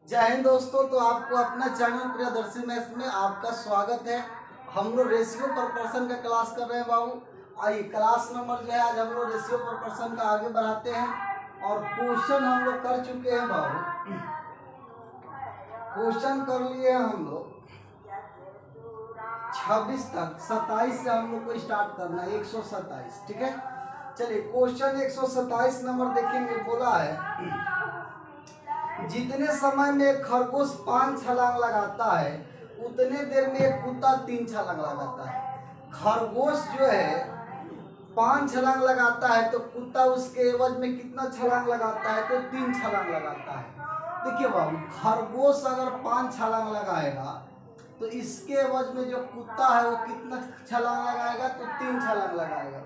जय हिंद दोस्तों। तो आपको अपना चैनल प्रियदर्शी मैथ्स में आपका स्वागत है। हम लोग रेशियो प्रपोर्शन का क्लास कर रहे हैं बाबू। आइए क्लास नंबर जो है आज हम लोग रेशियो प्रपोर्शन का आगे बढ़ाते हैं और क्वेश्चन हम लोग कर चुके हैं बाबू। क्वेश्चन कर लिए हैं हम लोग 26 तक। 27 से हम लोग को स्टार्ट करना है 127। ठीक है, चलिए क्वेश्चन 127 नंबर देखेंगे। बोला है जितने समय में एक खरगोश 5 छलांग लगाता है उतने देर में एक कुत्ता 3 छलांग लगाता है। खरगोश जो है 5 छलांग लगाता है तो कुत्ता उसके एवज में कितना छलांग लगाता है? तो 3 छलांग लगाता है। देखिए बाबू, खरगोश अगर 5 छलांग लगाएगा तो इसके एवज में जो कुत्ता है वो कितना छलांग लगाएगा? तो 3 छलांग लगाएगा।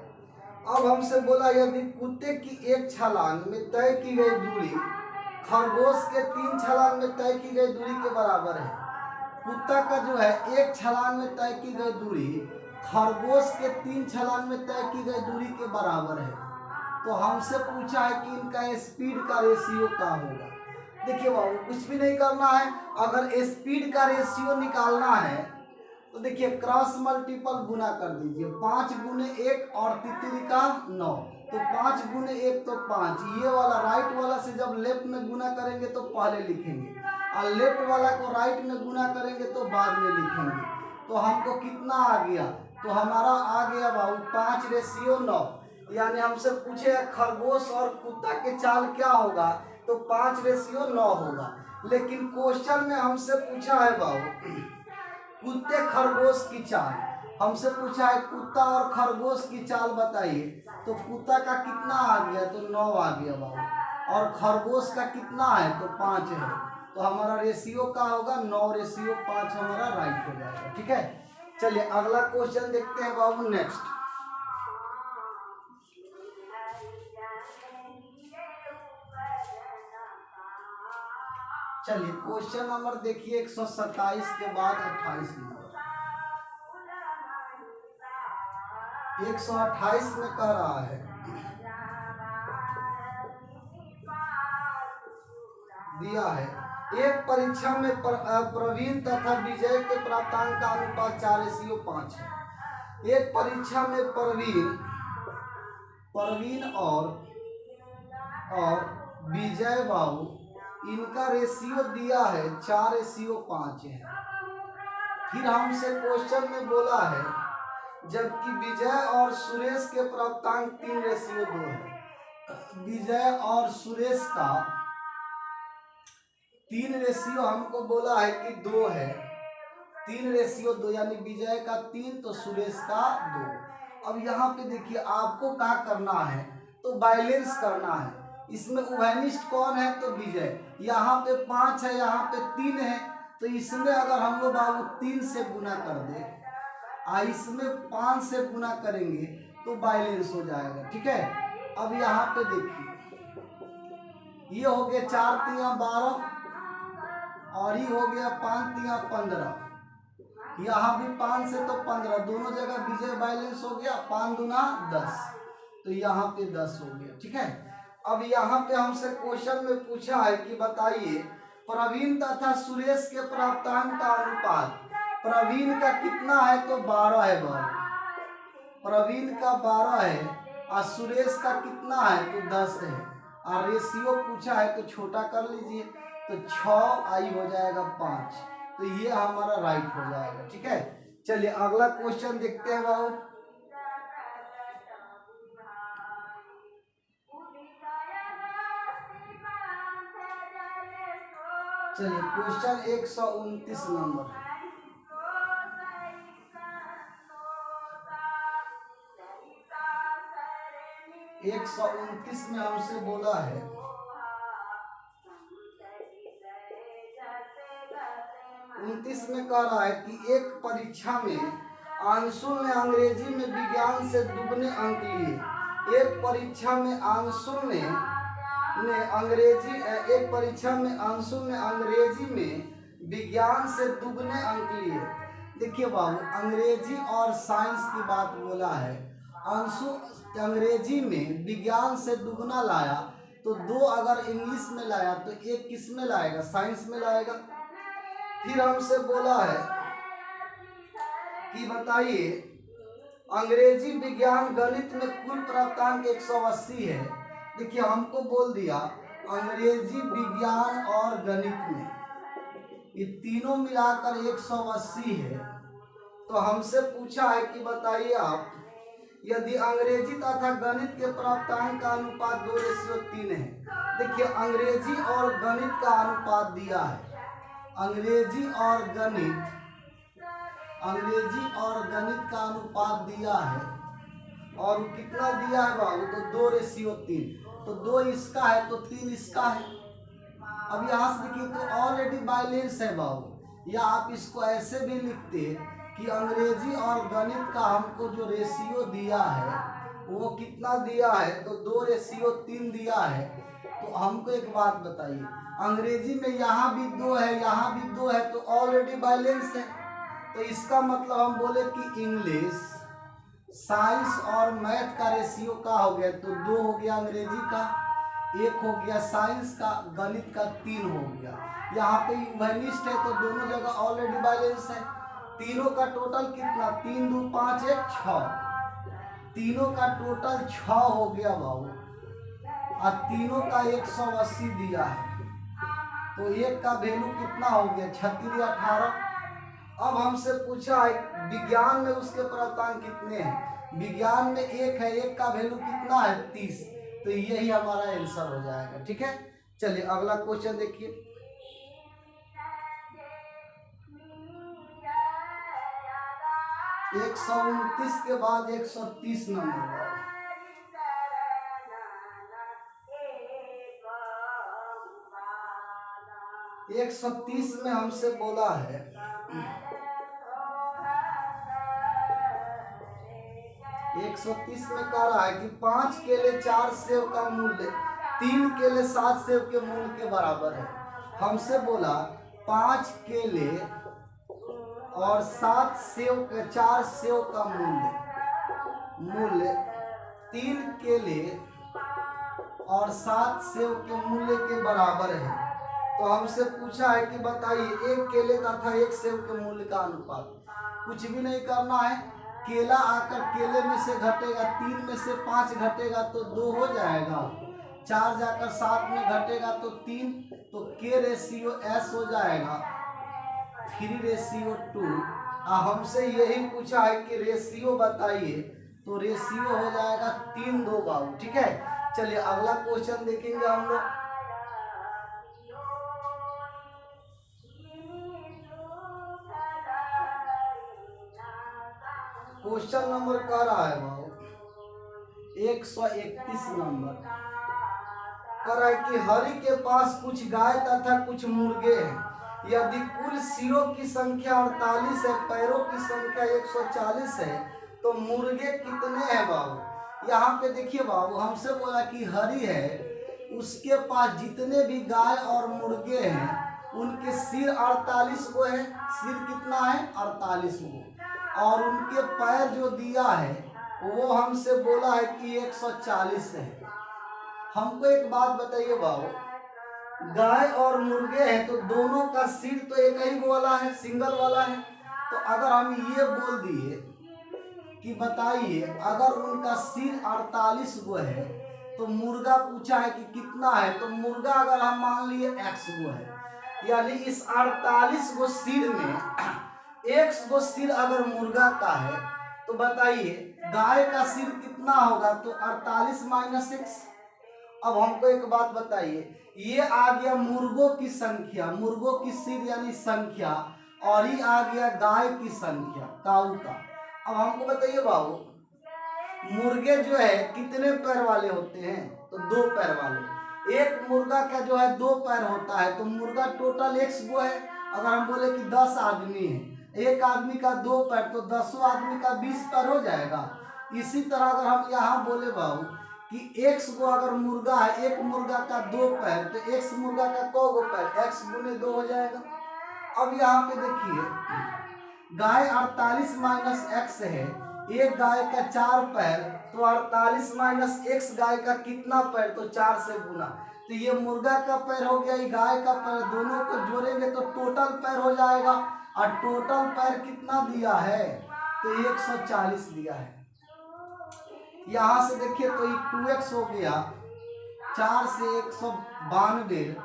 अब हमसे बोला यदि कुत्ते की एक छलांग में तय की गई दूरी खरगोश के 3 छलांग में तय की गई दूरी के बराबर है। कुत्ता का जो है एक छलांग में तय की गई दूरी खरगोश के 3 छलांग में तय की गई दूरी के बराबर है। तो हमसे पूछा है कि इनका स्पीड का रेशियो क्या होगा। देखिए बाबू, कुछ भी नहीं करना है। अगर स्पीड का रेशियो निकालना है तो देखिए क्रॉस मल्टीपल गुना कर दीजिए। 5 गुने 1 और तितली का 9, तो 5 गुने 1 तो 5। ये वाला राइट वाला से जब लेफ्ट में गुना करेंगे तो पहले लिखेंगे और लेफ्ट वाला को राइट में गुना करेंगे तो बाद में लिखेंगे। तो हमको कितना आ गया? तो हमारा आ गया बाबू 5:9। यानी हमसे पूछे खरगोश और कुत्ता के चाल क्या होगा, तो 5:9 होगा। लेकिन क्वेश्चन में हमसे पूछा है बाबू कुत्ते खरगोश की चाल। हमसे पूछा है कुत्ता और खरगोश की चाल बताइए। तो कुत्ता का कितना आ गया? तो 9 आ गया बाबू। और खरगोश का कितना है? तो 5 है। तो हमारा रेशियो क्या होगा? 9:5 हमारा राइट हो जाएगा। ठीक है, चलिए अगला क्वेश्चन देखते हैं बाबू। नेक्स्ट चलिए क्वेश्चन नंबर देखिए 127 के बाद 28 नंबर। 128 में कह रहा है दिया है एक परीक्षा में प्रवीण तथा विजय के प्राप्तांक का अनुपात 4:5 है। एक परीक्षा में प्रवीण और विजय बाबू इनका रेशियो दिया है 4:5 है। फिर हमसे क्वेश्चन में बोला है जबकि विजय और सुरेश के प्राप्तांक 3:2 है। विजय और सुरेश का 3 हमको बोला है कि 2 है। 3:2 यानी विजय का 3 तो सुरेश का 2। अब यहाँ पे देखिए आपको क्या करना है? तो बैलेंस करना है। इसमें उभयनिष्ठ कौन है? तो विजय। यहाँ पे 5 है, यहाँ पे 3 है, तो इसमें अगर हम लोग बाबू 3 से गुना कर दे इसमें 5 से गुना करेंगे तो बैलेंस हो जाएगा। ठीक है, अब यहाँ पे देखिए ये हो गया 4 तिया 12 और ये हो गया 5 तिया 15। यहाँ भी 5 से तो 15, दोनों जगह विजय बैलेंस हो गया। 5 दूना 10, तो यहाँ पे 10 हो गया। ठीक है, अब यहाँ पे हमसे क्वेश्चन में पूछा है कि बताइए प्रवीण तथा सुरेश के प्राप्तांक का अनुपात। प्रवीण का कितना है? तो 12 है बाबू। प्रवीण का 12 है और सुरेश का कितना है? तो 10 है। और रेशियो पूछा है तो छोटा कर लीजिए, तो 6 आई हो जाएगा 5। तो ये हमारा राइट हो जाएगा। ठीक है, चलिए अगला क्वेश्चन देखते हैं बाबू। चलिए क्वेश्चन 129 नंबर। 129 में हमसे बोला है 29 में कह रहा है कि एक परीक्षा में आंसू ने अंग्रेजी में विज्ञान से दुगने अंक लिए। एक परीक्षा में अंशु ने अंग्रेजी में विज्ञान से दुगने अंक लिए। देखिए बाबू, अंग्रेजी और साइंस की बात बोला है। अंशु अंग्रेजी में विज्ञान से दुगना लाया, तो 2 अगर इंग्लिश में लाया तो 1 किस में लाएगा, साइंस में लाएगा। फिर हमसे बोला है कि बताइए अंग्रेजी, विज्ञान, गणित में कुल प्राप्तांक 180 है। देखिए हमको बोल दिया अंग्रेजी, विज्ञान और गणित में ये तीनों मिलाकर 180 है। तो हमसे पूछा है कि बताइए आप यदि अंग्रेजी तथा गणित के प्राप्तांक का अनुपात 2:3 है। देखिए अंग्रेजी और गणित का अनुपात दिया है, अंग्रेजी और गणित का अनुपात दिया है और कितना दिया है बाबू, तो 2:3। तो 2 इसका है तो 3 इसका है। अब यहाँ से देखिए तो ऑलरेडी बैलेंस है बाबू, या आप इसको ऐसे भी लिखते कि अंग्रेजी और गणित का हमको जो रेशियो दिया है वो कितना दिया है, तो 2:3 दिया है। तो हमको एक बात बताइए, अंग्रेजी में यहाँ भी 2 है, यहाँ भी 2 है, तो ऑलरेडी बैलेंस है। तो इसका मतलब हम बोले कि इंग्लिश, साइंस और मैथ का रेशियो का हो गया, तो 2 हो गया अंग्रेजी का, 1 हो गया साइंस का, गणित का 3 हो गया। यहाँ पे इक्विवेलेंट है तो दोनों जगह ऑलरेडी बैलेंस है। तीनों का टोटल कितना, 3 2 5 1 6, तीनों का टोटल 6 हो गया बाबू, और तीनों का 180 दिया है। तो एक का वैल्यू कितना हो गया, 36 18। अब हमसे पूछा है विज्ञान में उसके प्राप्तांक कितने हैं। विज्ञान में 1 है, 1 का वैल्यू कितना है 30। तो यही हमारा आंसर हो जाएगा। ठीक है, चलिए अगला क्वेश्चन देखिए। एक 129 के बाद 130 नंबर। 130 में हमसे बोला है 130 में कह रहा है कि 5 केले 4 सेव का मूल्य 3 केले 7 सेव के मूल्य के बराबर है। हमसे बोला 5 केले और 7 सेव के 4 सेव का मूल्य 3 केले और 7 सेव के मूल्य के बराबर है। तो हमसे पूछा है कि बताइए 1 केले तथा 1 सेव के मूल्य का अनुपात। कुछ भी नहीं करना है, केला आकर केले में से घटेगा, 3 में से 5 घटेगा तो 2 हो जाएगा, 4 जाकर 7 में घटेगा तो 3, तो के रेशियो एस हो जाएगा 3:2। हमसे यही पूछा है कि रेशियो बताइए, तो रेशियो हो जाएगा 3:2 बाबू। ठीक है, चलिए अगला क्वेश्चन देखेंगे हम लोग। क्वेश्चन नंबर कह रहा है बाबू 131 नंबर, कह रहा है कि हरि के पास कुछ गाय तथा कुछ मुर्गे हैं। यदि कुल सिरों की संख्या 48 है, पैरों की संख्या 140 है, तो मुर्गे कितने हैं बाबू। यहाँ पे देखिए बाबू हमसे बोला कि हरि है, उसके पास जितने भी गाय और मुर्गे हैं उनके सिर 48 को है। सिर कितना है, 48 को, और उनके पैर जो दिया है वो हमसे बोला है कि 140 है। हमको एक बात बताइए बाबू, गाय और मुर्गे हैं तो दोनों का सिर तो एक ही वाला है, सिंगल वाला है। तो अगर हम ये बोल दिए कि बताइए अगर उनका सिर 48 गो है तो मुर्गा पूछा है कि कितना है, तो मुर्गा अगर हम मान लिए x गो है, यानी इस 48 गो सिर में x गो सिर अगर मुर्गा का है तो बताइए गाय का सिर कितना होगा, तो 48 - x। अब हमको एक बात बताइए, ये आ गया मुर्गों की संख्या, मुर्गों की सिर यानी संख्या, और ये आ गया गाय की संख्या, काऊ का। अब हमको बताइए बाबू मुर्गे जो है कितने पैर वाले होते हैं, तो 2 पैर वाले। एक मुर्गा का जो है 2 पैर होता है, तो मुर्गा टोटल x गो है। अगर हम बोले कि 10 आदमी है, एक आदमी का 2 पैर, तो 10 आदमी का 20 पैर हो जाएगा। इसी तरह अगर हम यहाँ बोले बाबू कि x गो अगर मुर्गा है, एक मुर्गा का 2 पैर, तो x मुर्गा का कौ गो पैर, x × 2 हो जाएगा। अब यहाँ पे देखिए गाय 48 - x है, एक गाय का 4 पैर, तो 48 माइनस x गाय का कितना पैर, तो 4 से गुना। तो ये मुर्गा का पैर हो गया, ये गाय का पैर, दोनों को जोड़ेंगे तो टोटल पैर हो जाएगा। और टोटल पैर कितना दिया है, तो 140 दिया है। यहाँ से देखिए तो ये 2x हो गया, 4 से 192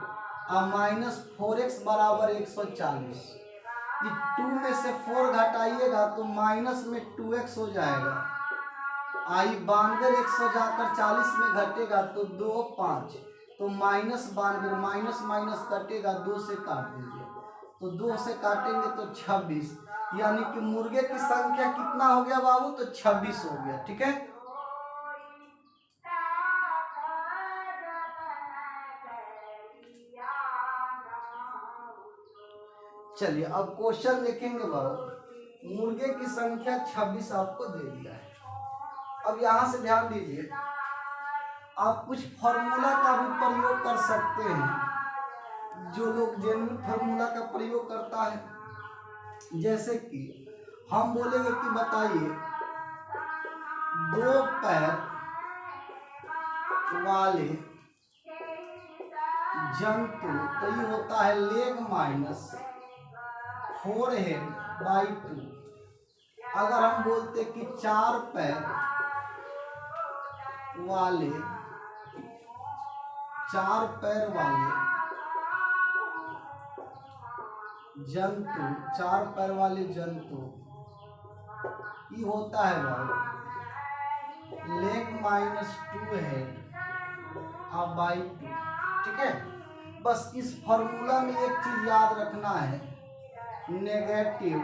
और माइनस 4x बराबर 140। ये 2 में से 4 घटाइएगा तो माइनस में 2x हो जाएगा। आई 92 100 जाकर 40 में घटेगा तो 2 5, तो माइनस 92, माइनस माइनस कटेगा, 2 से काट दीजिए, तो 2 से काटेंगे तो 26, यानी कि मुर्गे की संख्या कितना हो गया बाबू, तो 26 हो गया। ठीक है, चलिए अब क्वेश्चन देखेंगे बाबू। मुर्गे की संख्या 26 आपको दे दिया है। अब यहाँ से ध्यान दीजिए, आप कुछ फॉर्मूला का भी प्रयोग कर सकते हैं, जो लोग जेन्युइन फॉर्मूला का प्रयोग करता है। जैसे कि हम बोलेंगे कि बताइए 2 पैर वाले जंतु, तो ये होता है लेग माइनस 4 हेड बाई 2। अगर हम बोलते कि 4 पैर वाले, 4 पैर वाले जंतु, 4 पैर वाले जंतु, ये होता है भाई लेग माइनस 2 हेड और बाई 2। ठीक है, बस इस फॉर्मूला में एक चीज याद रखना है, नेगेटिव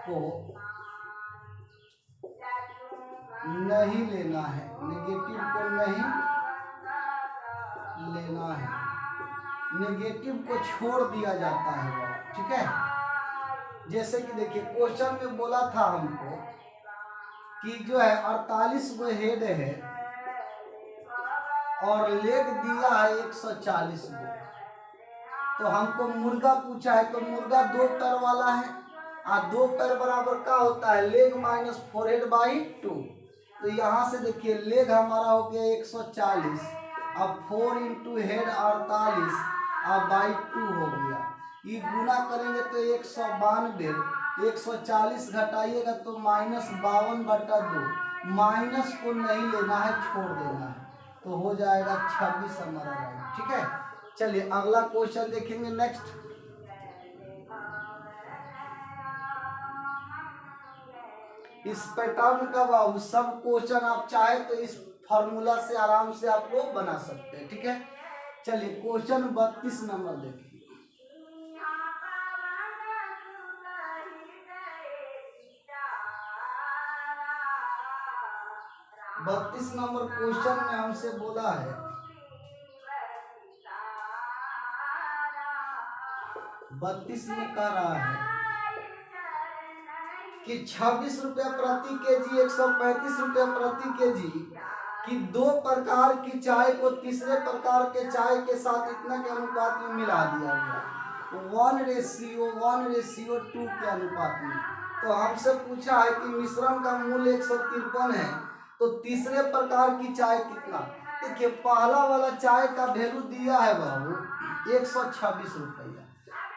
को नहीं लेना है, नेगेटिव को नहीं लेना है, नेगेटिव को छोड़ दिया जाता है। ठीक है, जैसे कि देखिए क्वेश्चन में बोला था हमको कि जो है 48 गो हेड है और लेग दिया है 140 गो। तो हमको मुर्गा पूछा है, तो मुर्गा 2 पैर वाला है, और 2 पैर बराबर का होता है लेग माइनस 4 हेड बाई 2। तो यहाँ से देखिए लेग हमारा हो गया 140, अब 4 इंटू हेड 48 और बाई 2 हो गया। ये गुना करेंगे तो 192, 140 घटाइएगा तो माइनस 52/2। माइनस को नहीं लेना है, छोड़ देना है, तो हो जाएगा 26 हमारा राइट। ठीक है, चलिए अगला क्वेश्चन देखेंगे नेक्स्ट। इस पैटर्न का बाबू सब क्वेश्चन आप चाहे तो इस फॉर्मूला से आराम से आप लोग बना सकते हैं। ठीक है, चलिए क्वेश्चन 32 नंबर देखिए। 32 नंबर क्वेश्चन में हमसे बोला है 32 में कह रहा है कि 26 रुपया प्रति केजी, 135 रुपया प्रति केजी कि 2 प्रकार की चाय को तीसरे प्रकार के चाय के साथ इतना के अनुपात में मिला दिया गया, 1:2 के अनुपात में। तो हमसे पूछा है कि मिश्रण का मूल्य 153 है, तो तीसरे प्रकार की चाय कितना। देखिए पहला वाला चाय का वैल्यू दिया है बाबू 126 रुपया,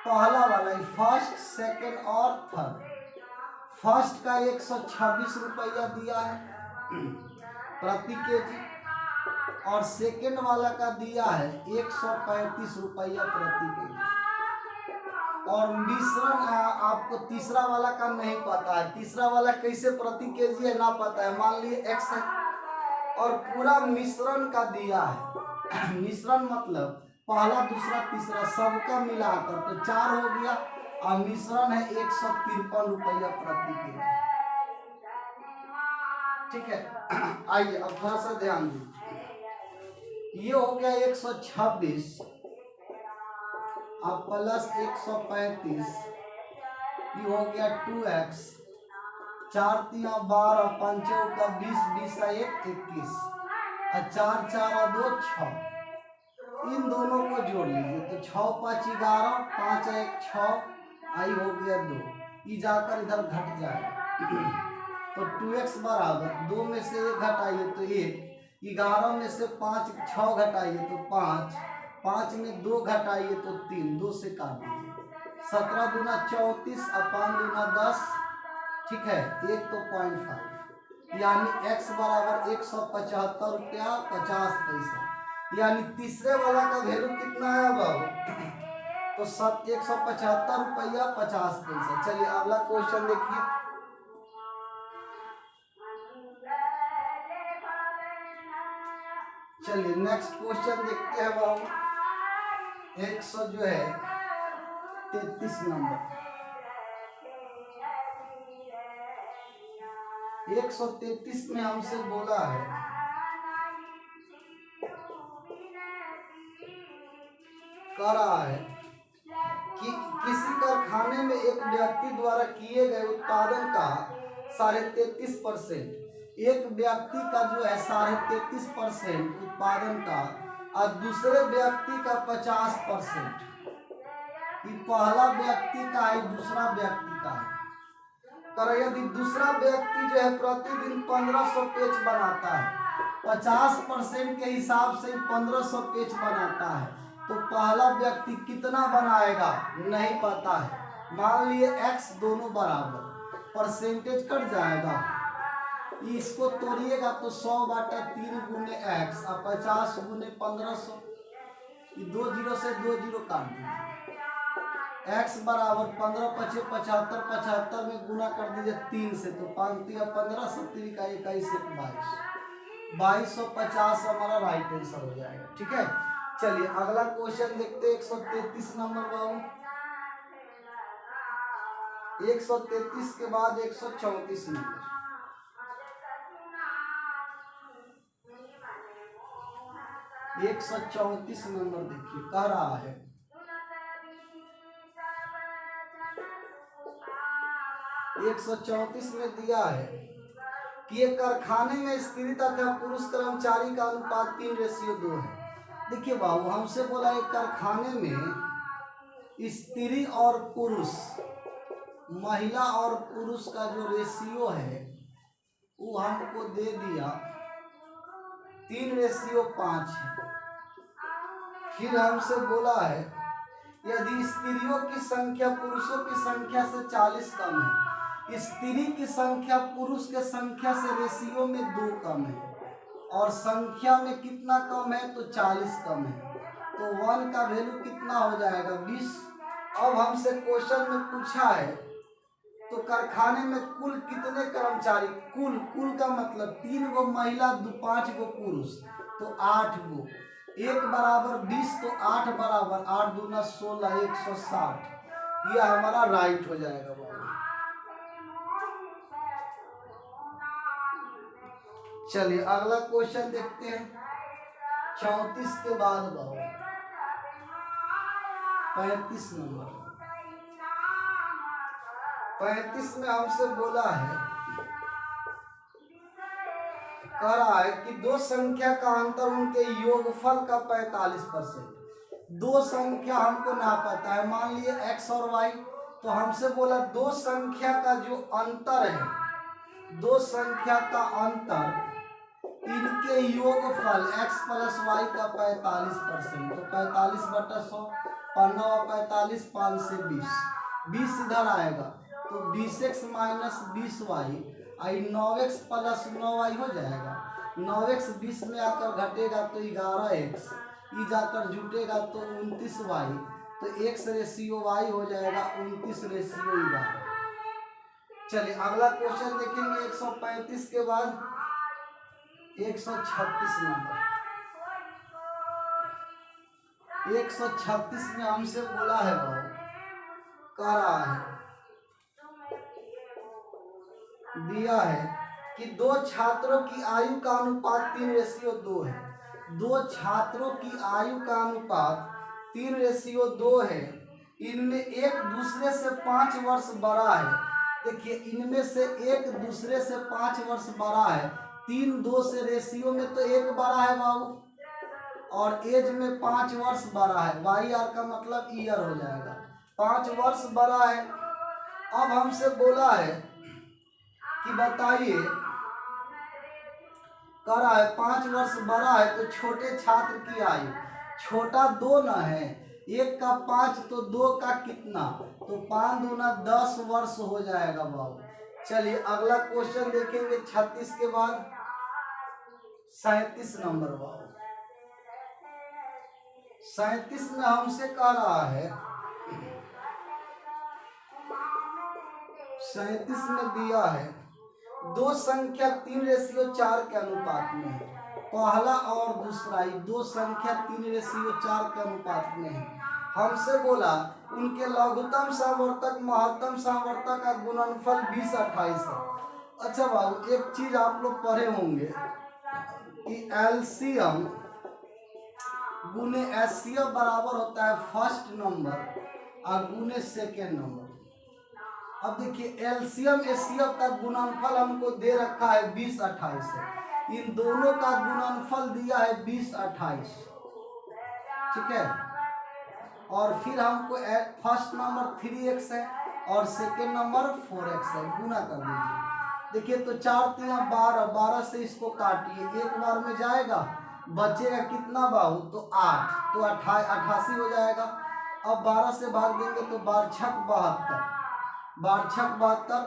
पहला वाला फर्स्ट, सेकंड और थर्ड। फर्स्ट का 126 रुपया दिया है प्रति केजी, और सेकंड वाला का दिया है 135 रुपया प्रति केजी। और मिश्रण आपको तीसरा वाला का नहीं पता है, तीसरा वाला कैसे प्रति केजी है ना पता है, मान लिए x है, और पूरा मिश्रण का दिया है। मिश्रण मतलब पहला, दूसरा, तीसरा सबका मिलाकर तो 4 हो गया, और मिश्रण है 153 रुपया प्रति केजी। ठीक है, आइए अब थोड़ा सा ध्यान दीजिए। ये हो गया 126 अब प्लस 135, ये हो गया 2x, 4 3 12, 5 का 20, 20 1 21, और 4 4 2 6। इन दोनों को जोड़ लीजिए तो 6 5 11, 5 1 6, आई हो गया 2, ये जाकर इधर घट जाएगा। तो 2x बराबर 2 में से 1 घटाइए तो 1, 11 में से 5 6 घटाइए तो 5, 5 में 2 घटाइए तो 3, 2 से काट दीजिए। 17 दूना 34 अपान दूना 10, ठीक है, 1 तो 0.5, यानी x बराबर 175 रुपया 50 पैसा। यानी तीसरे वाला का वैल्यू कितना है बाबू? तो 175 रुपया 50 पैसा। चलिए अगला क्वेश्चन देखिए। चलिए नेक्स्ट क्वेश्चन देखते हैं बाबू। 100 जो है 33 नंबर, 133 में हमसे बोला है कह रहा है कि किसी कारखाने में एक व्यक्ति द्वारा किए गए उत्पादन का 33.5%, एक व्यक्ति का जो है 33.5% उत्पादन का और दूसरे व्यक्ति का 50%। ये पहला व्यक्ति का है, दूसरा व्यक्ति का है। कर यदि दूसरा व्यक्ति जो है प्रतिदिन 1500 पेज बनाता है, 50% के हिसाब से 1500 पेज बनाता है, तो पहला व्यक्ति कितना बनाएगा नहीं पता है। मान लिए x दोनों बराबर, परसेंटेज कट जाएगा, इसको तोड़िएगा तो 100/3 गुने x और 50 गुने 1500, 2 0 से 2 0 काट दीजिए। x बराबर 15 × 5 = 75, 75 में गुना कर दीजिए 3 से, तो 5 × 15 70 का 21 22, 2250 हमारा राइट आंसर हो जाएगा। ठीक है, चलिए अगला क्वेश्चन देखते हैं। 133 नंबर बाबू, 133 के बाद 134 नंबर। एक 134 नंबर देखिए, कह रहा है 134 में दिया है कि एक कारखाने में स्त्री तथा पुरुष कर्मचारी का अनुपात 3:2 है। देखिए बाबू, हमसे बोला एक कारखाने में स्त्री और पुरुष, महिला और पुरुष का जो रेशियो है वो हमको दे दिया 3:5 है। फिर हमसे बोला है यदि स्त्रियों की संख्या पुरुषों की संख्या से 40 कम है, स्त्री की संख्या पुरुष के संख्या से रेशियो में 2 कम है, और संख्या में कितना कम है तो 40 कम है, तो 1 का वैल्यू कितना हो जाएगा 20। अब हमसे क्वेश्चन में पूछा है तो कारखाने में कुल कितने कर्मचारी, कुल का मतलब 3 गो महिला 5 गो पुरुष, तो 8 गो, 1 बराबर 20, तो 8 बराबर 8 दूना 16, 160। यह हमारा राइट हो जाएगा बाबू। चलिए अगला क्वेश्चन देखते हैं। 34 के बाद बाबू 35 नंबर, 35 में हमसे बोला है, कह रहा है कि दो संख्या का अंतर उनके योगफल का 45%। दो संख्या हमको ना पता है, मान लिए x और y, तो हमसे बोला दो संख्या का जो अंतर है, दो संख्या का अंतर इनके योगफल x + y का 45%, तो 45/100, 45, 5 से 20, 20 इधर आएगा तो 20x - 20y, 9x + 9y हो जाएगा। 9x 20 में आकर घटेगा तो 11x, ई जाकर जुटेगा तो 29y, तो x/y हो जाएगा 29/11। चलिए अगला क्वेश्चन देखेंगे। 135 के बाद 136 नंबर, 136 में हमसे बोला है बाबू, कह रहा है दिया है कि दो छात्रों की आयु का अनुपात 3:2 है। दो छात्रों की आयु का अनुपात 3:2 है। इनमें एक दूसरे से 5 वर्ष बड़ा है। देखिए इनमें से एक दूसरे से 5 वर्ष बड़ा है। 3 2 से रेशियो में तो एक बड़ा है बाबू, और एज में 5 वर्ष बड़ा है। वाई आर का मतलब ईयर हो जाएगा, 5 वर्ष बड़ा है। अब हमसे बोला है कि बताइए, कह रहा है 5 वर्ष बड़ा है तो छोटे छात्र की आयु, छोटा 2 न है, 1 का 5 तो 2 का कितना, तो 5 दूना 10 वर्ष हो जाएगा बाबू। चलिए अगला क्वेश्चन देखेंगे 36 के बाद 37 नंबर बाबू। 37 में हमसे कह रहा है, 37 में दिया है 2 संख्या 3:4 के अनुपात में है। पहला और दूसरा, ये 2 संख्या 3:4 के अनुपात में है। हमसे बोला उनके लघुत्तम सामर्थक महत्तम सामर्थक का गुणनफल 20/28 है। अच्छा बाबू, एक चीज आप लोग पढ़े होंगे कि एलसीएम गुने एचसीएफ बराबर होता है फर्स्ट नंबर और गुने सेकेंड नंबर। अब देखिए एलसीएम एचसीएफ का गुणनफल हमको दे रखा है 20/28 है, इन दोनों का गुणनफल दिया है 20/28, ठीक है। और फिर हमको फर्स्ट नंबर 3x है और सेकेंड नंबर 4x है, गुना कर दीजिए। देखिए तो 4 3 12, 12 से इसको काटिए, एक बार में जाएगा, बचेगा कितना बाबू, तो 8, तो 88 हो जाएगा। अब 12 से भाग देंगे तो 12 छक 72, 12 छक 72,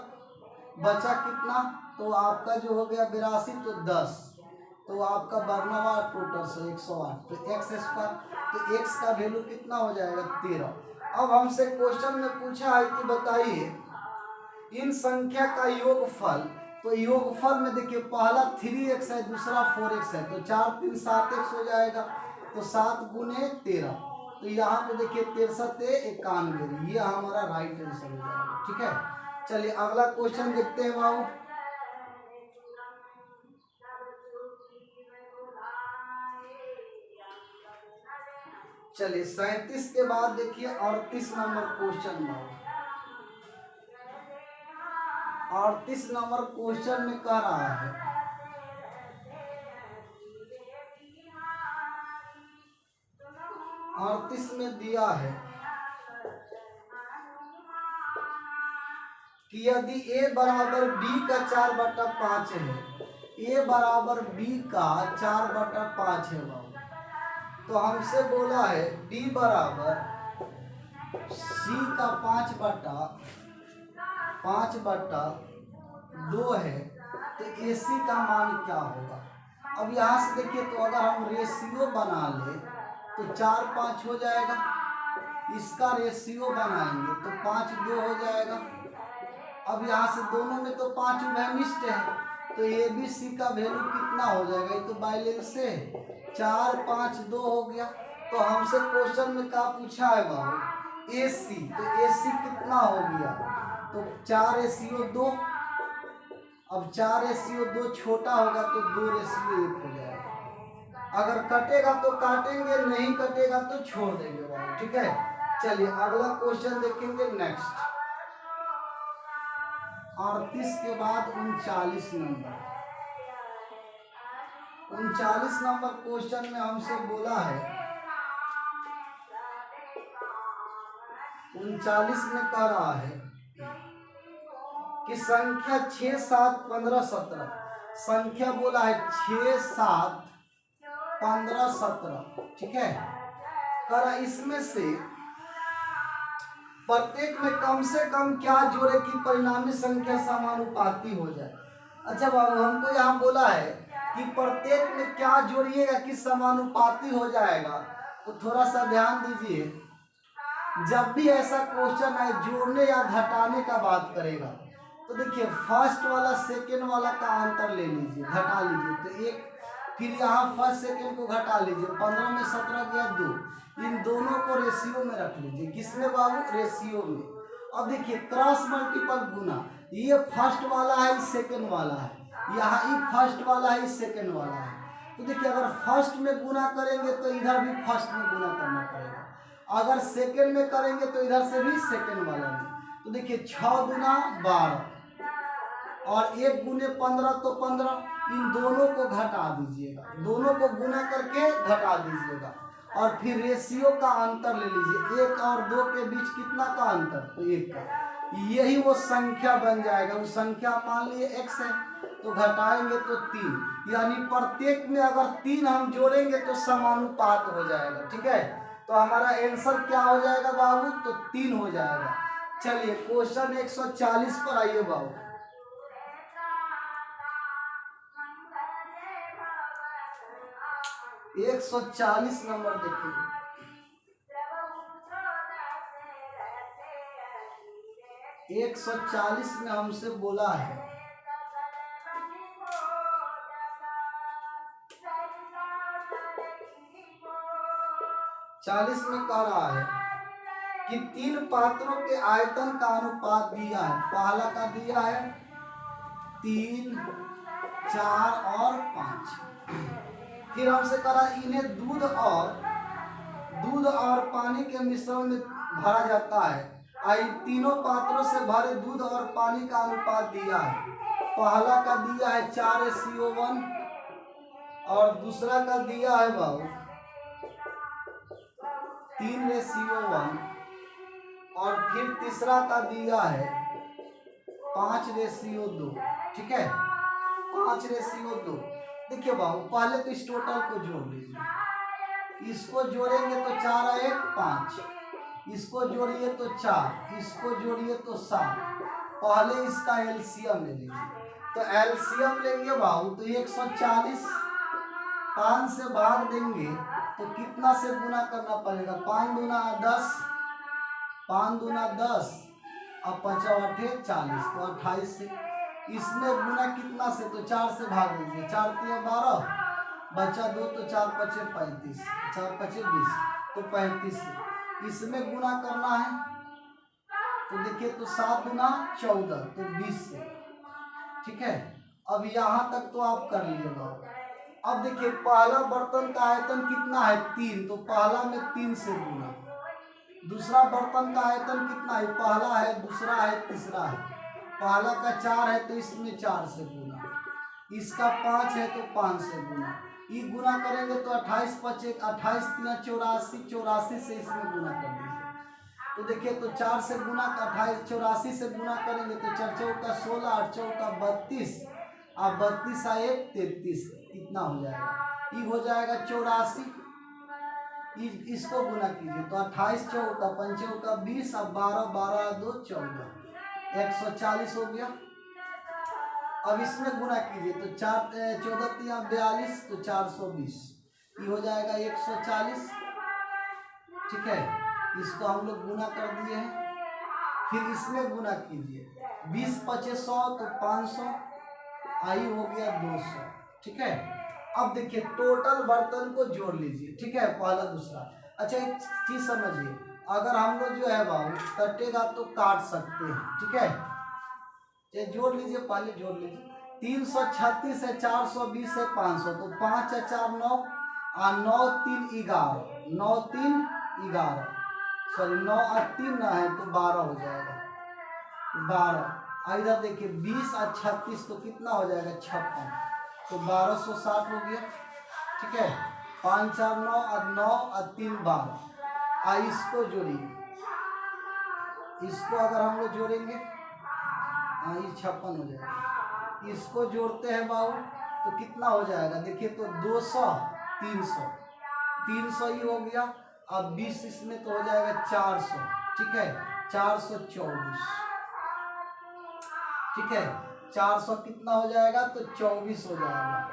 बचा कितना, तो आपका जो हो गया 82, तो 10, तो आपका बर्नवा टोटल से 108, तो एक्स स्क्वायर, तो एक्स का वैल्यू कितना हो जाएगा 13। अब हमसे क्वेश्चन में पूछा है कि बताइए इन संख्या का योगफल, तो योगफल में देखिए पहला 3x है, दूसरा 4x है, तो 4 3 7x हो जाएगा, तो 7 गुने 13, तो यहाँ पे देखिए 63 91, ये हमारा राइट आंसर हो जाएगा, ठीक है। चलिए अगला क्वेश्चन देखते हैं बाबू। चलिए 37 के बाद देखिए 38 नंबर क्वेश्चन बाबू। 38 नंबर क्वेश्चन में कह रहा है, अड़तीस में दिया है कि यदि a बराबर b का 4/5 है, a बराबर b का 4/5 है बाबू, तो हमसे बोला है d बराबर c का 5/2 है, तो ac का मान क्या होगा। अब यहाँ से देखिए तो अगर हम रेशियो बना ले तो 4 5 हो जाएगा, इसका रेशियो बनाएंगे तो 5 2 हो जाएगा। अब यहाँ से दोनों में तो 5 उभयनिष्ठ है, तो ए बी सी का वैल्यू कितना हो जाएगा, ये तो बैलेंस से 4 5 2 हो गया। तो हमसे क्वेश्चन में क्या पूछा है बाबू, ए सी, तो ए सी कितना हो गया, तो 4:2। अब 4:2 छोटा होगा तो 2:1 हो जाएगा। अगर कटेगा तो काटेंगे, नहीं कटेगा तो छोड़ देंगे बाबू, ठीक है। चलिए अगला क्वेश्चन देखेंगे नेक्स्ट। 38 के बाद 39 नंबर। 39 नंबर क्वेश्चन में हमसे बोला है, 39 में कह रहा है कि संख्या 6 7 15 17, संख्या बोला है 6 7 15 17, ठीक है। करा इसमें से प्रत्येक में कम से कम क्या जोड़े कि परिणामी संख्या समानुपाती हो जाए। अच्छा बाबू, हमको यहाँ बोला है कि प्रत्येक में क्या जोड़िएगा कि समानुपाती हो जाएगा, तो थोड़ा सा ध्यान दीजिए। जब भी ऐसा क्वेश्चन है जोड़ने या घटाने का बात करेगा, तो देखिए फर्स्ट वाला सेकेंड वाला का अंतर ले लीजिए, घटा लीजिए, तो 1, फिर यहाँ फर्स्ट सेकेंड को घटा लीजिए, 15 में 17 गया 2, इन दोनों को रेशियो में रख लीजिए। किसमें बाबू, रेशियो में। अब देखिए क्रॉस मल्टीपल गुना, ये फर्स्ट वाला है, सेकेंड वाला है, यहाँ ये फर्स्ट वाला है, सेकेंड वाला है। तो देखिए अगर फर्स्ट में गुना करेंगे तो इधर भी फर्स्ट में गुना करना पड़ेगा, अगर सेकेंड में करेंगे तो इधर से भी सेकेंड वाला में। तो देखिए 6 गुना 12 और 1 गुने 15, तो 15, इन दोनों को घटा दीजिएगा, दोनों को गुना करके घटा दीजिएगा, और फिर रेशियो का अंतर ले लीजिए, 1 और 2 के बीच कितना का अंतर, तो 1 का। यही वो संख्या बन जाएगा। वो संख्या मान लिए x है तो घटाएंगे तो 3, यानी प्रत्येक में अगर 3 हम जोड़ेंगे तो समानुपात हो जाएगा। ठीक है, तो हमारा आंसर क्या हो जाएगा बाबू, तो 3 हो जाएगा। चलिए क्वेश्चन 140 पर आइए बाबू। 140 नंबर देखिए। 140 में हमसे बोला है, 40 में कह रहा है कि 3 पात्रों के आयतन का अनुपात दिया है। पहला का दिया है 3, 4 और 5। फिर हमसे कहा इन्हें दूध और पानी के मिश्रण में भरा जाता है। इन तीनों पात्रों से भरे दूध और पानी का अनुपात दिया है। पहला का दिया है 4:1 और दूसरा का दिया है बाबू 3:1 और फिर तीसरा का दिया है 5:2। ठीक है, 5:2। देखिए बाबू पहले तो इस टोटल को जोड़ लीजिए। इसको जोड़ेंगे तो 4 और 1 5, इसको जोड़िए तो 4, इसको जोड़िए तो 7। पहले इसका एलसीएम ले लीजिए। तो एलसीएम लेंगे बाबू तो 140 5 से भाग देंगे तो कितना से गुना करना पड़ेगा, 5 दूना 10, 5 दूना 10 और 5 8 40, तो 28 से। इसमें गुना कितना से, तो 4 से भाग दीजिए। 4 3 12, बचा 2 तो 4 5 35, 4 5 20, तो 35 से। इसमें गुना करना है तो देखिए तो 7 गुना 14 तो 20 से। ठीक है, अब यहाँ तक तो आप कर लीजिएगा। अब देखिए पहला बर्तन का आयतन कितना है 3, तो पहला में 3 से गुना। दूसरा बर्तन का आयतन कितना है, पहला है, दूसरा है, तीसरा है। पहला का 4 है तो इसमें 4 से गुना, इसका 5 है तो 5 से गुना। ये गुना करेंगे तो 28 5 28 3 84, 84 से इसमें गुना कर दीजिए। तो देखिए तो 4 से गुना 28 84 से गुना करेंगे तो 4 चौका 16, 8 चौका 32 और 32 और 1 33, इतना हो जाएगा। ये हो जाएगा 84। इसको गुना कीजिए तो 28 चौका 5 चौका 20 और 12 12 2 14, 140 हो गया। अब इसमें गुना कीजिए तो 4 14 3 42 तो 420, ये हो जाएगा 140। ठीक है, इसको हम लोग गुना कर दिए हैं। फिर इसमें गुना कीजिए 20 5 100 तो 500, आई हो गया 200। ठीक है, अब देखिए टोटल बर्तन को जोड़ लीजिए। ठीक है, पहला दूसरा। अच्छा एक चीज समझिए, अगर हम लोग जो है बाबू कटेगा तो काट सकते हैं। ठीक है, ये जोड़ लीजिए, पहले जोड़ लीजिए। 336 है, 420 है, 500, तो 5 और 4 9 और 9 3 11, 9 3 11, सॉरी 9 और 3 ना है तो 12 हो जाएगा, 12। इधर देखिए 20 और 36 तो कितना हो जाएगा 56, तो 1260 हो गया। ठीक है, 5 4 9 और 9 और 3 12। इसको जोड़िए, इसको अगर हम लोग जोड़ेंगे ये 56 हो जाएगा। इसको जोड़ते हैं बाबू तो कितना हो जाएगा, देखिए तो 200 300, 300 ही हो गया। अब 20 इसमें तो हो जाएगा 400। ठीक है, 424। ठीक है, 400 कितना हो जाएगा, तो 24 हो जाएगा।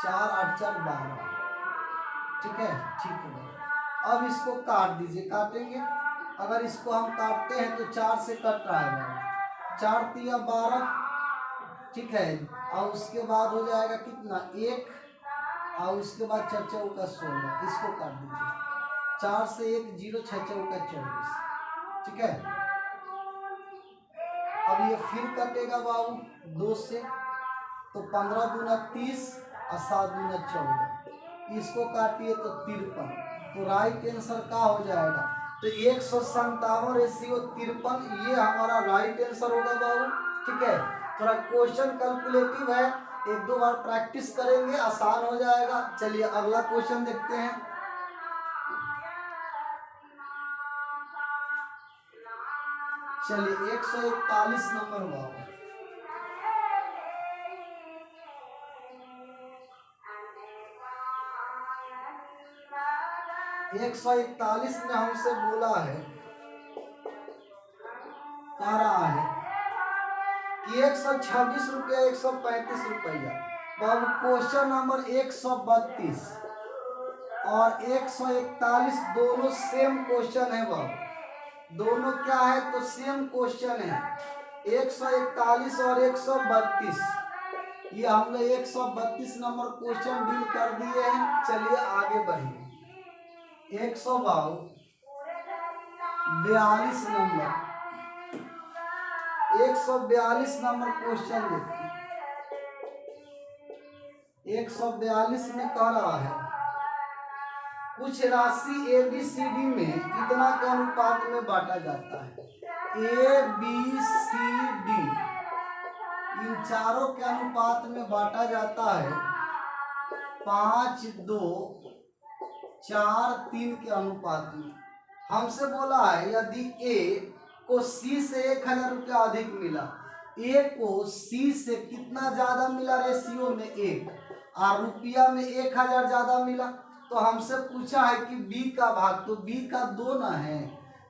4 8 4 12। ठीक है, ठीक है। अब इसको काट दीजिए, काटेंगे। अगर इसको हम काटते हैं तो 4 से कट रहा है, 4 3 12। ठीक है, और उसके बाद हो जाएगा कितना 1, और उसके बाद 4 चौका 16, इसको काट दीजिए। 4 से 1 0, 6 चौका 24। ठीक है, अब ये फिर कटेगा बाबू 2 से, तो 15 दूना 30 और 7 दूना 14, इसको काटिए तो 53। तो राइट आंसर क्या हो जाएगा, तो 157/53, ये हमारा राइट आंसर होगा बाबू। ठीक है, थोड़ा क्वेश्चन कैलकुलेटिव है, 1-2 बार प्रैक्टिस करेंगे आसान हो जाएगा। चलिए अगला क्वेश्चन देखते हैं। चलिए 141 नंबर हुआ। 141 में हमसे बोला है, कह रहा है कि 126 रुपया 135 रुपया। तो अब क्वेश्चन नंबर 132 और 141 दोनों सेम क्वेश्चन है बाबू। दोनों क्या है तो सेम क्वेश्चन है, 141 और 132। ये हम लोग 132 नंबर क्वेश्चन डील कर दिए हैं। चलिए आगे बढ़िए। 142 नंबर, 142 नंबर क्वेश्चन देखिए। 142 में कह रहा है कुछ राशि ए बी सी डी में इतना के अनुपात में बांटा जाता है। ए बी सी डी इन चारों के अनुपात में बांटा जाता है 5, 2, 4, 3 के अनुपात में। हमसे बोला है यदि ए को सी से 1000 रुपया अधिक मिला, ए को सी से कितना ज्यादा मिला रेशियो में 1, और रुपया में 1000 ज्यादा मिला, तो हमसे पूछा है कि बी का भाग, तो बी का 2 ना है,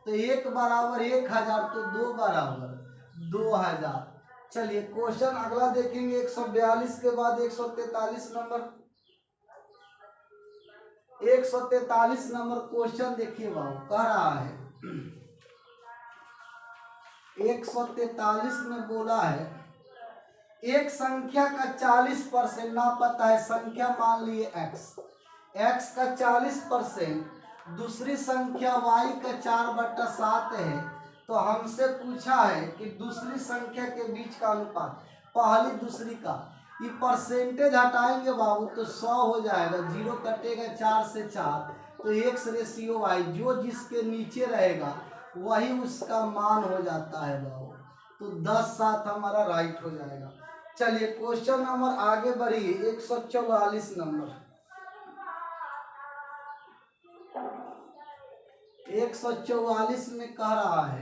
तो 1 बराबर 1000 तो 2 बराबर 2000। चलिए क्वेश्चन अगला देखेंगे 142 के बाद 143 नंबर। 143 नंबर क्वेश्चन देखिए बाबू, कह रहा है 143 में बोला है एक संख्या का 40% ना पता है, संख्या मान लिए x का 40% दूसरी संख्या y का 4/7 है। तो हमसे पूछा है कि दूसरी संख्या के बीच का अनुपात, पहली दूसरी का, ये परसेंटेज हटाएंगे बाबू तो 100 हो जाएगा, 0 कटेगा 4 से 4, तो x/y जो जिसके नीचे रहेगा वही उसका मान हो जाता है बाबू। तो 10, 7 हमारा राइट हो जाएगा। चलिए क्वेश्चन नंबर आगे बढ़िए। 144 नंबर, 144 में कह रहा है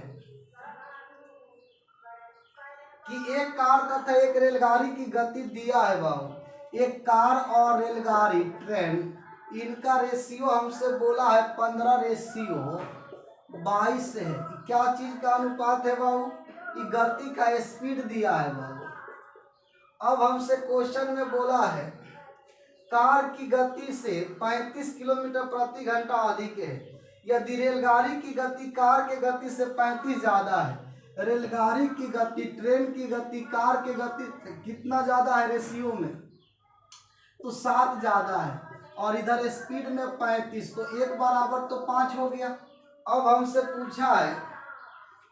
कि एक कार तथा एक रेलगाड़ी की गति दिया है बाबू। एक कार और रेलगाड़ी ट्रेन, इनका रेशियो हमसे बोला है 15:22 है। क्या चीज का अनुपात है बाबू? ये गति का स्पीड दिया है बाबू। अब हमसे क्वेश्चन में बोला है कार की गति से 35 किलोमीटर प्रति घंटा अधिक है। यदि रेलगाड़ी की गति कार के गति से 35 ज्यादा है, रेलगाड़ी की गति ट्रेन की गति कार के गति कितना ज्यादा है रेशियो में? तो 7 ज्यादा है, और इधर स्पीड में 35, तो 1 बराबर तो 5 हो गया। अब हमसे पूछा है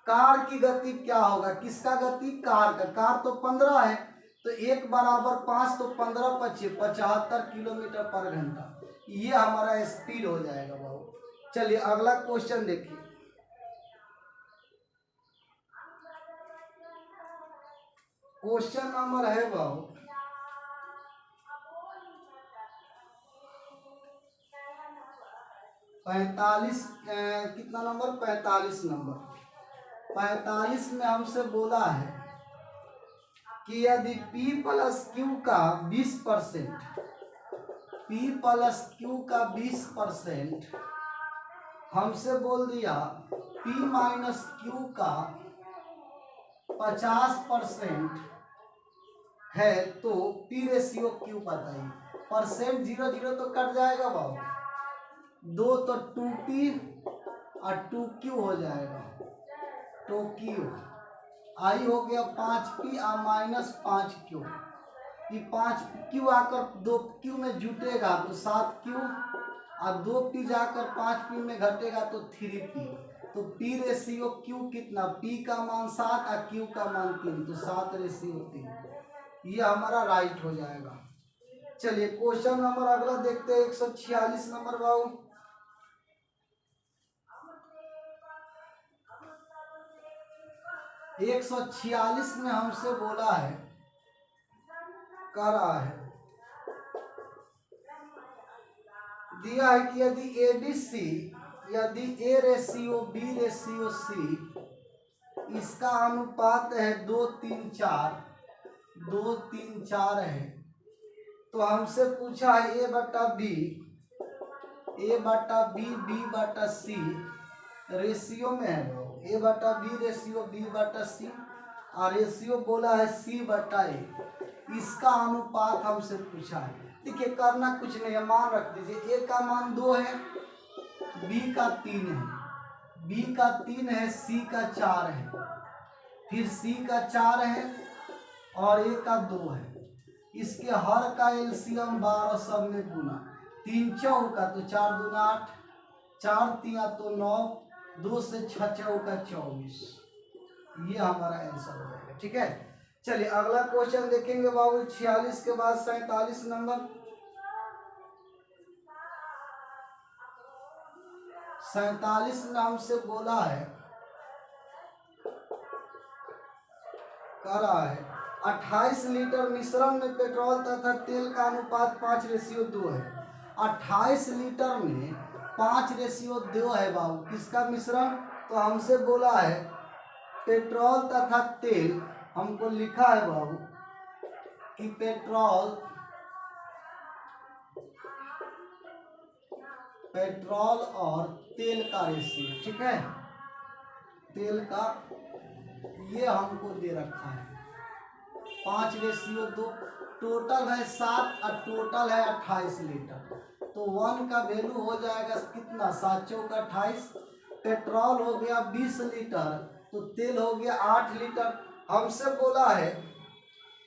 कार की गति क्या होगा? किसका गति? कार का। कार तो 15 है, तो 1 बराबर 5, तो 15 × 5 75 किलोमीटर पर घंटा। ये हमारा स्पीड हो जाएगा बाबू। चलिए अगला क्वेश्चन देखिए। क्वेश्चन नंबर है बाबू 45, कितना नंबर? 45 नंबर। 45 में हमसे बोला है कि यदि P + Q का 20%, P + Q का 20% हमसे बोल दिया P - Q का 50% है, तो P/Q बताइए। परसेंट 0 0 तो कट जाएगा बाबू, 2 तो 2P और 2Q हो जाएगा। 2Q आई हो गया 5P और -5Q। ये 5Q आकर 2Q में जुटेगा तो 7Q, और 2P जाकर 5P में घटेगा तो 3P। तो P/Q कितना? P का मान 7 और Q का मान 3, तो 7/3। ये हमारा राइट हो जाएगा। चलिए क्वेश्चन नंबर अगला देखते हैं। 146 नंबर बाबू। 146 में हमसे बोला है, कह रहा है दिया है कि यदि ABC, यदि A/B/C इसका अनुपात है 2:3:4, 2:3:4 है। तो हमसे पूछा है A बटा B, B बटा C रेशियो में है वो, A बटा B रेशियो B बटा C, और रेशियो बोला है C बटा A। इसका अनुपात हमसे पूछा है। देखिए करना कुछ नहीं है, मान रख दीजिए। A का मान 2 है, B का 3 है, B का 3 है, C का 4 है, फिर C का 4 है और A का 2 है। इसके हर का एलसीएम 12 सब में गुना, 3 चौका तो 4 दूना 8, 4 तिया तो 9, 2 से 6 चौका 24। ये हमारा आंसर हो जाएगा। ठीक है, चलिए अगला क्वेश्चन देखेंगे बाबू। 46 के बाद 47 नंबर। 47 में हमसे बोला है, कह रहा है 28 लीटर मिश्रण में पेट्रोल तथा तेल का अनुपात 5:2 है। 28 लीटर में 5:2 है बाबू, किसका मिश्रण? तो हमसे बोला है पेट्रोल तथा तेल, हमको लिखा है बाबू कि पेट्रोल और तेल का रेशियो। ठीक है, तेल का ये हमको दे रखा है 5:2, टोटल है 7 और टोटल है 28 लीटर। तो 1 का वैल्यू हो जाएगा कितना? 7 चौका 28। पेट्रोल हो गया 20 लीटर, तो तेल हो गया 8 लीटर। हमसे बोला है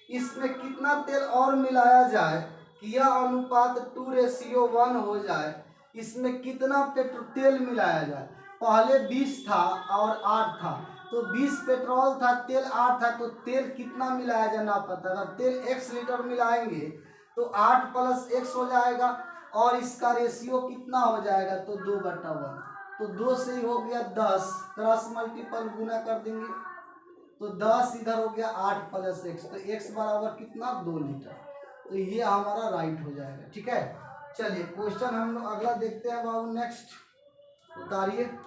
इसमें कितना तेल और मिलाया जाए कि यह अनुपात 2:1 हो जाए। इसमें कितना तेल मिलाया जाए? पहले 20 था और 8 था, तो 20 पेट्रोल था, तेल 8 था, तो तेल कितना मिलाया जाना पता। अगर तेल x लीटर मिलाएंगे तो 8 + x हो जाएगा, और इसका रेशियो कितना हो जाएगा? तो 2/1। तो 2 से ही हो गया 10, क्रॉस मल्टीपल गुना कर देंगे तो 10 इधर हो गया 8 + x, तो x बराबर कितना? 2 लीटर। तो ये हमारा राइट हो जाएगा। ठीक है, चलिए क्वेश्चन हम लोग अगला देखते हैं बाबू। नेक्स्ट उतारिए।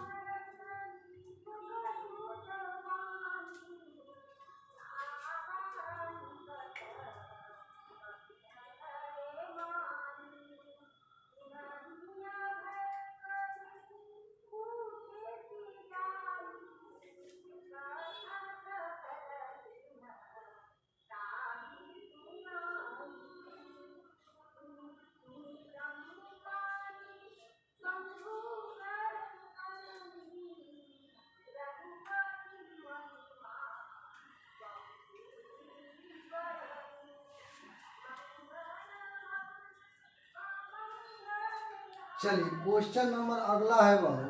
चलिए क्वेश्चन नंबर अगला है बाबू।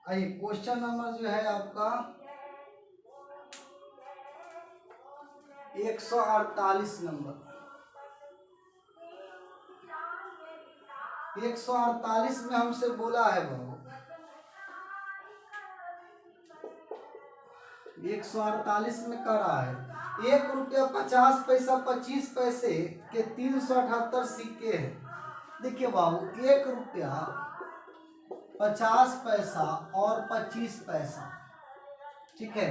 आइए क्वेश्चन नंबर जो है आपका 148 नंबर। 148 में हमसे बोला है बाबू, 148 में कह रहा है ₹1.50 25 पैसे के 378 सिक्के हैं। देखिए बाबू, ₹1.50 और 25 पैसा, ठीक है,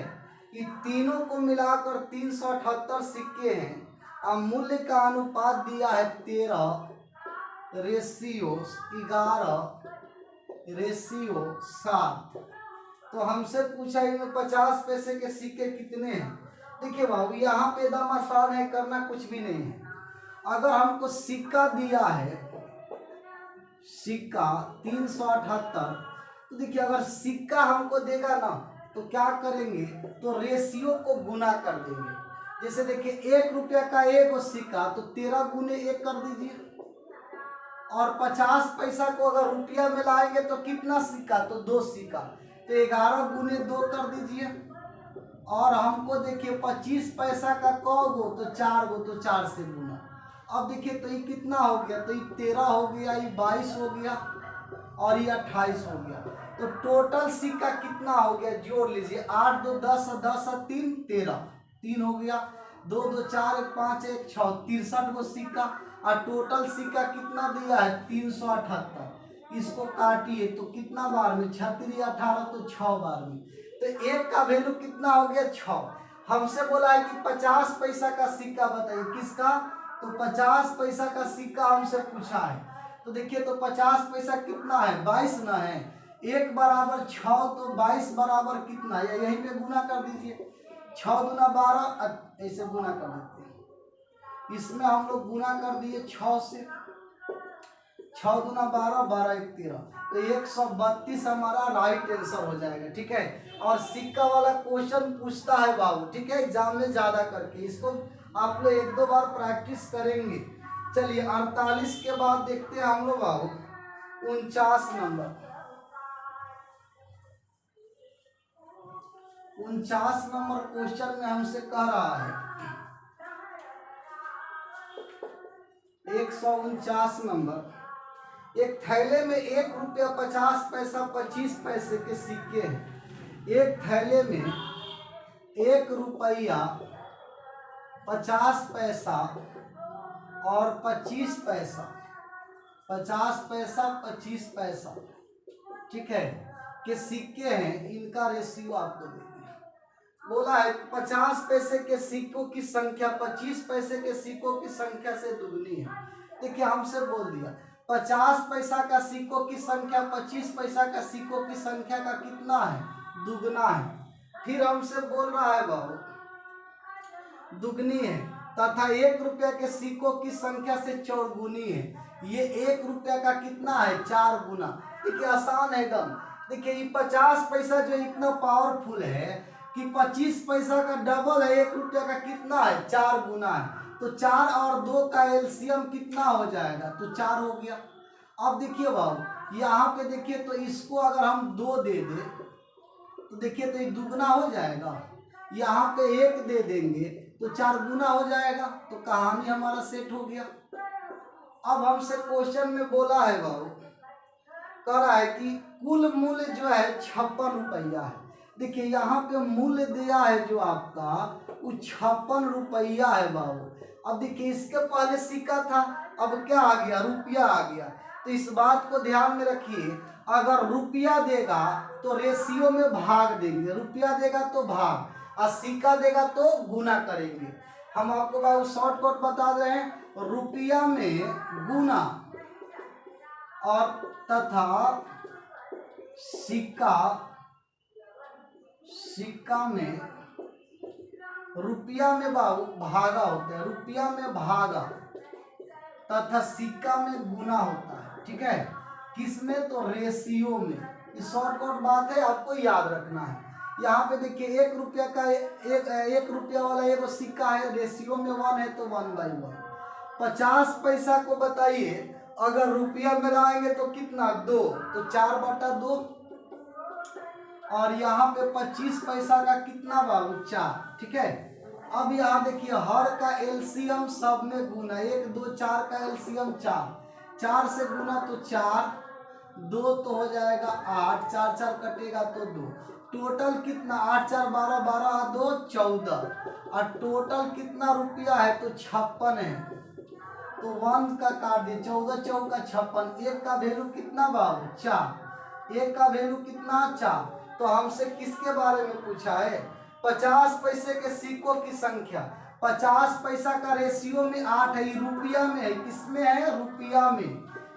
ये तीनों को मिलाकर 378 सिक्के हैं। अब मूल्य का अनुपात दिया है 13:11:7। तो हमसे पूछा इनमें 50 पैसे के सिक्के कितने हैं। देखिए बाबू, यहाँ पे एकदम आसान है, करना कुछ भी नहीं है। अगर हमको सिक्का दिया है, सिक्का 378, तो देखिए अगर सिक्का हमको देगा ना तो क्या करेंगे, तो रेशियो को गुना कर देंगे। जैसे देखिए ₹1 का एक सिक्का, तो 13 गुने 1 कर दीजिए, और 50 पैसा को अगर रुपया में लाएंगे तो कितना सिक्का, तो 2 सिक्का, तो 11 गुने 2 कर दीजिए। और हमको देखिए 25 पैसा का क गो, तो 4 गो, तो 4 से गुना। अब देखिए तो ये कितना हो गया, तो ये 13 हो गया, ये 22 हो गया, और ये 28 हो गया। तो टोटल सिक्का कितना हो गया, जोड़ लीजिए, 8 2 10 10 3 13, 3 हो गया, 2 2 4 1 5 1 6, 63 गो सिक्का। और टोटल सिक्का कितना दिया है, 378। इसको काटिए तो कितना बार में, 36 18 तो 6 बार में, तो 1 का वैल्यू कितना हो गया 6। हमसे बोला है कि 50 पैसा का सिक्का बताइए, किसका, तो 50 पैसा का सिक्का हमसे पूछा है। तो देखिए तो 50 पैसा कितना है 22 ना है, 1 बराबर 6 तो 22 बराबर कितना है, यहीं पे गुना कर दीजिए, 6 दूना 12, ऐसे गुना कर देते हैं। इसमें हम लोग गुना कर दिए 6 से, 6 दूना 12, 12 1 13, तो 132 हमारा राइट आंसर हो जाएगा। ठीक है, और सिक्का वाला क्वेश्चन पूछता है बाबू, ठीक है, एग्जाम में ज्यादा करके, इसको आप लोग 1-2 बार प्रैक्टिस करेंगे। चलिए 48 के बाद देखते हैं हम लोग बाबू 49 नंबर। 49 नंबर क्वेश्चन में हमसे कह रहा है 149 नंबर, एक थैले में 1 रुपया 50 पैसा 25 पैसे के सिक्के हैं। एक थैले में 1 रुपया 50 पैसा और 25 पैसा, 50 पैसा 25 पैसा, ठीक है, के सिक्के हैं, इनका रेशियो आपको दे दिया। बोला है 50 पैसे के सिक्कों की संख्या 25 पैसे के सिक्कों की संख्या से दुगनी है। देखिए हमसे बोल दिया 50 पैसा का सिक्कों की संख्या 25 पैसा का सिक्कों की संख्या का कितना है, दुगना है। फिर हमसे बोल रहा है बाबू दुगनी है, तथा 1 रुपया के सिक्कों की संख्या से चौगुनी है। ये 1 रुपया का कितना है 4 गुना। देखिए आसान है एकदम। देखिए ये 50 पैसा जो इतना पावरफुल है कि 25 पैसा का डबल है, 1 रुपया का कितना है 4 गुना है। तो 4 और 2 का एलसीएम कितना हो जाएगा, तो 4 हो गया। अब देखिए बाबू यहाँ पे देखिए तो इसको अगर हम 2 दे दे तो देखिए तो ये दुगना हो जाएगा, यहाँ पे 1 दे देंगे तो 4 गुना हो जाएगा। तो कहानी हमारा सेट हो गया। अब हमसे क्वेश्चन में बोला है बाबू, कह रहा है कि कुल मूल्य जो है 56 रुपया है। देखिए यहाँ पे मूल्य दिया है जो आपका वो 56 रुपया है बाबू। अब देखिए इसके पहले सिक्का था, अब क्या आ गया, रुपया आ गया। तो इस बात को ध्यान में रखिए, अगर रुपया देगा तो रेशियो में भाग देंगे, रुपया देगा तो भाग और सिक्का देगा तो गुना करेंगे। हम आपको बाबू शॉर्टकट बता रहे हैं, रुपया में गुना और तथा सिक्का में, रुपया में बाबू भागा होता है, रुपया में भागा तथा सिक्का में गुना होता है। ठीक है, किसमें, तो रेशियो में। ये शॉर्टकट बात है, आपको याद रखना है। यहाँ पे देखिए 1 रुपया का 1 रुपया वाला एक सिक्का है, रेशियो में 1 है तो 1/1। 50 पैसा को बताइए अगर रुपया में लाएंगे तो कितना 2, तो 4/2। और यहाँ पे 25 पैसा का कितना बाबू 4। ठीक है, अब यहाँ देखिए हर का एलसीएम सब में गुना, 1 2 4 का एलसीएम 4, 4 से गुना तो 4, 2 तो हो जाएगा 8, 4 4 कटेगा तो 2, टोटल कितना 8 4 12, 12 2 14, और टोटल कितना रुपया है तो 56 है। तो 1 का काट दिए, 14 चौका 56, 1 का वैल्यू कितना बाबू 4, 1 का वैल्यू कितना 4। तो हमसे किसके बारे में पूछा है, 50 पैसे के सिक्कों की संख्या। 50 पैसा का रेशियो में 8 है, रुपया में है, किसमें है रुपया में।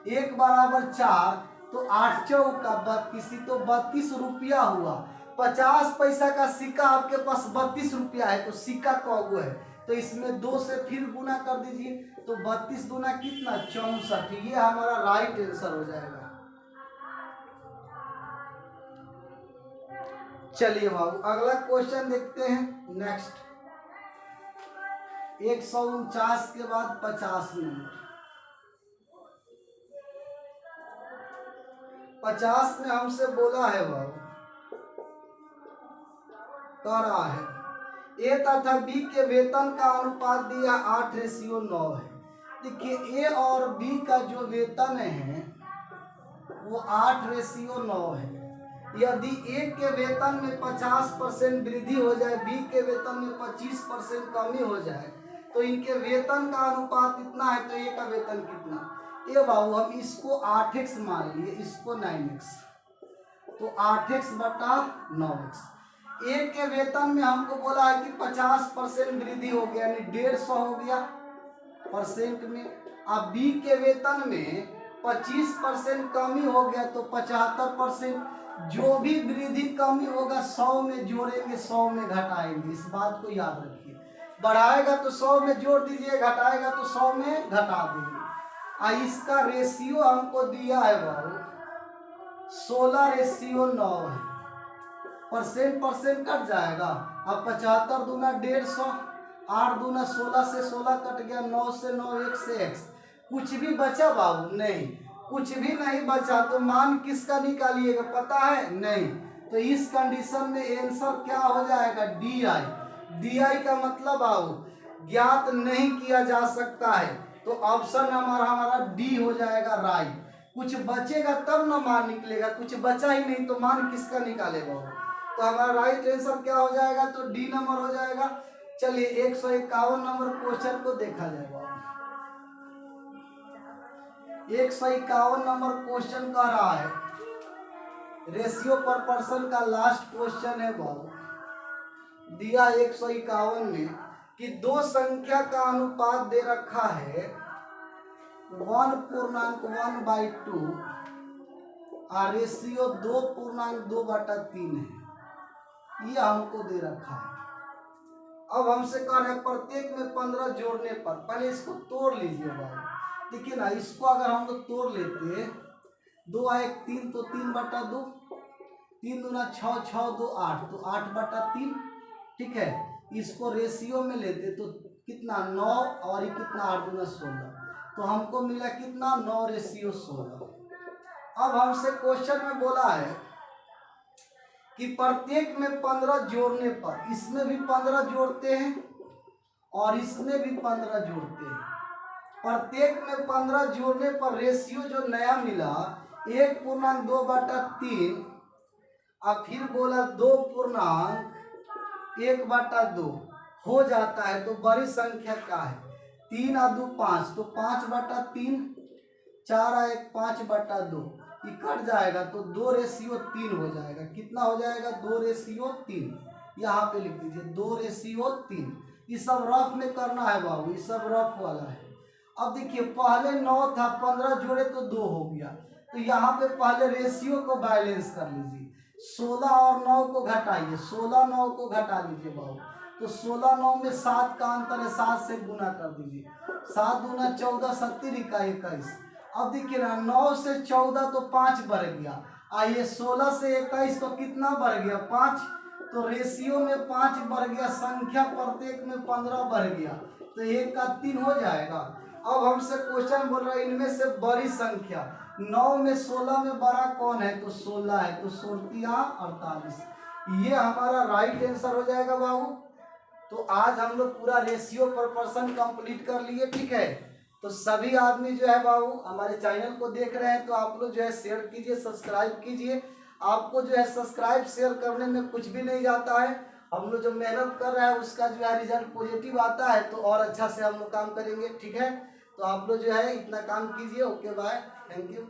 1 बराबर 4 तो 8 चौका 32, तो 32 रुपया हुआ। 50 पैसा का सिक्का आपके पास 32 रुपया है, तो सिक्का कौगो है, तो इसमें 2 से फिर गुना कर दीजिए, तो 32 दूना कितना 64। ये हमारा राइट आंसर हो जाएगा। चलिए बाबू अगला क्वेश्चन देखते हैं। नेक्स्ट 149 के बाद 50 नंबर। 50 में हमसे बोला है बाबू, कह रहा है ए तथा बी के वेतन का अनुपात दिया 8:9 है। देखिए ए और बी का जो वेतन है वो 8:9 है। यदि ए के वेतन में 50% वृद्धि हो जाए, बी के वेतन में 25% कमी हो जाए, तो इनके वेतन का अनुपात कितना है, तो ए का वेतन कितना। ये बाबू हम इसको 8x मान लिए, इसको 9x, तो 8x बटा 9x। एक के वेतन में हमको बोला है कि 50% वृद्धि हो गया, यानी 150 हो गया परसेंट में। अब बी के वेतन में 25% कमी हो गया तो 75%। जो भी वृद्धि कमी होगा 100 में जोड़ेंगे, 100 में घटाएंगे, इस बात को याद रखिए। बढ़ाएगा तो 100 में जोड़ दीजिए, घटाएगा तो 100 में घटा देंगे। इसका रेशियो हमको दिया है बाबू 16:9 है, परसेंट कट जाएगा। अब 75 दूना 150, 8 दूना 16 से 16 कट गया, 9 से 9, 1 से x। कुछ भी बचा बाबू? नहीं, कुछ भी नहीं बचा। तो मान किसका निकालिएगा पता है? नहीं। तो इस कंडीशन में आंसर क्या हो जाएगा? डी का मतलब बाबू ज्ञात नहीं किया जा सकता है, तो ऑप्शन हमारा डी हो जाएगा राइट। कुछ बचेगा तब ना मान निकलेगा, कुछ बचा ही नहीं तो मान किसका निकालेगा? तो हमारा राइट आंसर क्या हो जाएगा? तो डी नंबर हो जाएगा। चलिए 151 नंबर क्वेश्चन को देखा जाएगा। 151 नंबर क्वेश्चन कह रहा है, रेशियो पर पर्सन का लास्ट क्वेश्चन है बाबू। दिया 151 में कि दो संख्या का अनुपात दे रखा है 1/1/2 और रेशियो 2/2/3 है, ये हमको दे रखा है। अब हमसे कह रहे हैं प्रत्येक में 15 जोड़ने पर, पहले इसको तोड़ लीजिए बाबू। देखिए ना, इसको अगर हम लोग तोड़ लेते 2 और 1 3, तो 3/2, 3 दूना 6, 6 2 8, तो 8/3, ठीक है। इसको रेशियो में लेते तो कितना 9 और ये कितना 8 दूना 16, तो हमको मिला कितना 9:16। अब हमसे क्वेश्चन में बोला है कि प्रत्येक में 15 जोड़ने पर, इसमें भी 15 जोड़ते हैं और इसमें भी 15 जोड़ते हैं। प्रत्येक में 15 जोड़ने पर रेशियो जो नया मिला 1/2/3, और फिर बोला 2/1/2 हो जाता है। तो बड़ी संख्या क्या है? 3 और 2 5, तो 5/3, 4 और 1 5/2, ये कट जाएगा तो 2:3 हो जाएगा। कितना हो जाएगा? 2:3। यहाँ पे लिख दीजिए 2:3। ये सब रफ में करना है बाबू, ये सब रफ वाला है। अब देखिए पहले 9 था, 15 जोड़े तो 2 हो गया, तो यहाँ पे पहले रेशियो को बैलेंस कर लीजिए। 16 और 9 को घटाइए, 16 9 को घटा लीजिए बाबू, तो 16 9 में 7 का अंतर है, 7 से गुना कर दीजिए। 7 दूना 14, 7 का 21। अब देखिए ना 9 से 14 तो 5 बढ़ गया, आइए 16 से 21 तो कितना बढ़ गया? 5। तो रेशियो में 5 बढ़ गया, संख्या प्रत्येक में 15 बढ़ गया, तो 1 का 3 हो जाएगा। अब हमसे क्वेश्चन बोल रहा है इनमें से बड़ी संख्या 9 में 16 में बड़ा कौन है? तो 16 है, तो 16 48, ये हमारा राइट आंसर हो जाएगा बाबू। तो आज हम लोग पूरा रेशियो पर पर्सन कंप्लीट कर लिए, ठीक है। तो सभी आदमी जो है बाबू हमारे चैनल को देख रहे हैं, तो आप लोग जो है शेयर कीजिए, सब्सक्राइब कीजिए। आपको जो है सब्सक्राइब शेयर करने में कुछ भी नहीं जाता है, हम लोग जो मेहनत कर रहे हैं उसका जो है रिजल्ट पॉजिटिव आता है, तो और अच्छा से हम लोग काम करेंगे, ठीक है। तो आप लोग जो है इतना काम कीजिए। Okay bye, thank you.